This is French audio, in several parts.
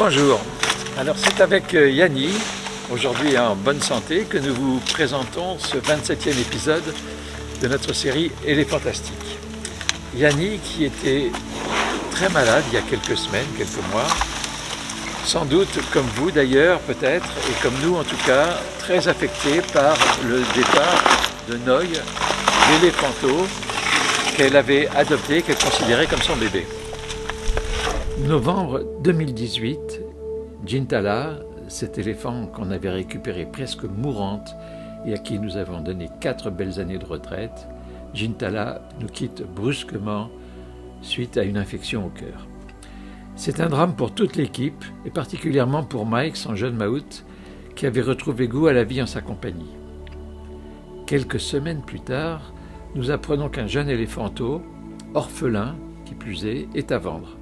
Bonjour, alors c'est avec Yanni, aujourd'hui en bonne santé, que nous vous présentons ce 27e épisode de notre série Elle est fantastique. Yanni qui était très malade il y a quelques semaines, quelques mois, sans doute comme vous d'ailleurs peut-être, et comme nous en tout cas, très affecté par le départ de Noy, l'éléphanto, qu'elle avait adopté, qu'elle considérait comme son bébé. Novembre 2018, Jintala, cet éléphant qu'on avait récupéré presque mourante et à qui nous avons donné 4 belles années de retraite, Jintala nous quitte brusquement suite à une infection au cœur. C'est un drame pour toute l'équipe et particulièrement pour Mike, son jeune maout, qui avait retrouvé goût à la vie en sa compagnie. Quelques semaines plus tard, nous apprenons qu'un jeune éléphanto, orphelin qui plus est à vendre.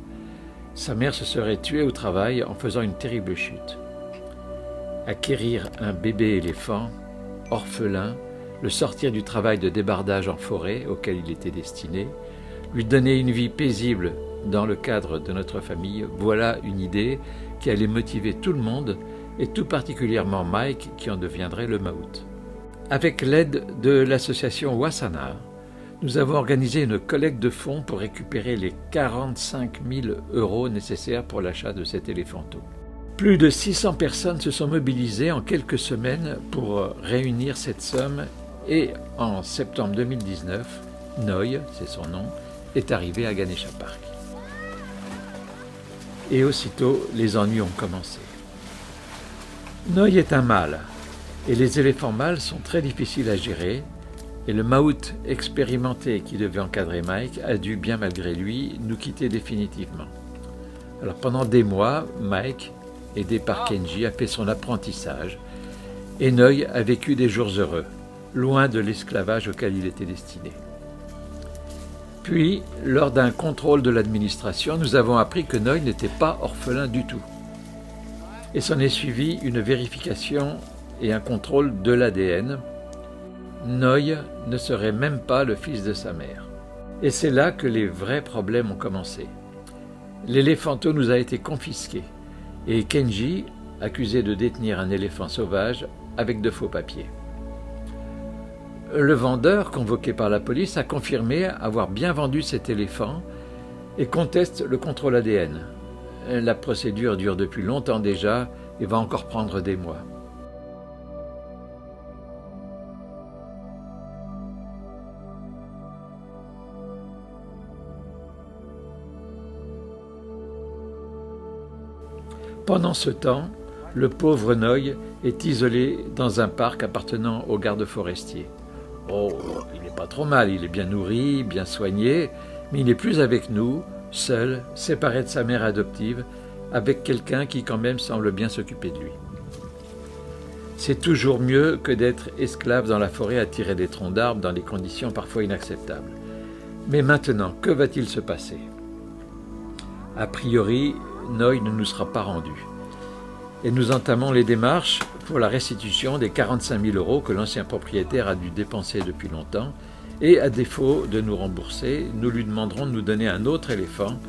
Sa mère se serait tuée au travail en faisant une terrible chute. Acquérir un bébé éléphant, orphelin, le sortir du travail de débardage en forêt auquel il était destiné, lui donner une vie paisible dans le cadre de notre famille, voilà une idée qui allait motiver tout le monde et tout particulièrement Mike qui en deviendrait le maout. Avec l'aide de l'association Wasana, nous avons organisé une collecte de fonds pour récupérer les 45 000 € nécessaires pour l'achat de cet éléphanto. Plus de 600 personnes se sont mobilisées en quelques semaines pour réunir cette somme et en septembre 2019, Noy, c'est son nom, est arrivé à Ganesha Park. Et aussitôt, les ennuis ont commencé. Noy est un mâle et les éléphants mâles sont très difficiles à gérer. Et le maout expérimenté qui devait encadrer Mike a dû, bien malgré lui, nous quitter définitivement. Alors pendant des mois, Mike, aidé par Kenji, a fait son apprentissage et Noy a vécu des jours heureux, loin de l'esclavage auquel il était destiné. Puis, lors d'un contrôle de l'administration, nous avons appris que Noy n'était pas orphelin du tout. Et s'en est suivi une vérification et un contrôle de l'ADN. Noy ne serait même pas le fils de sa mère. Et c'est là que les vrais problèmes ont commencé. L'éléphanto nous a été confisqué et Kenji, accusé de détenir un éléphant sauvage avec de faux papiers. Le vendeur, convoqué par la police, a confirmé avoir bien vendu cet éléphant et conteste le contrôle ADN. La procédure dure depuis longtemps déjà et va encore prendre des mois. Pendant ce temps, le pauvre Noy est isolé dans un parc appartenant aux gardes forestiers. Oh, il n'est pas trop mal, il est bien nourri, bien soigné, mais il n'est plus avec nous, seul, séparé de sa mère adoptive, avec quelqu'un qui quand même semble bien s'occuper de lui. C'est toujours mieux que d'être esclave dans la forêt à tirer des troncs d'arbres dans des conditions parfois inacceptables. Mais maintenant, que va-t-il se passer ? A priori, Noy ne nous sera pas rendu. Et nous entamons les démarches pour la restitution des 45 000 € que l'ancien propriétaire a dû dépenser depuis longtemps. Et à défaut de nous rembourser, nous lui demanderons de nous donner un autre éléphant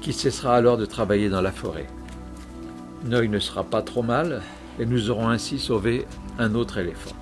qui cessera alors de travailler dans la forêt. Noy ne sera pas trop mal et nous aurons ainsi sauvé un autre éléphant.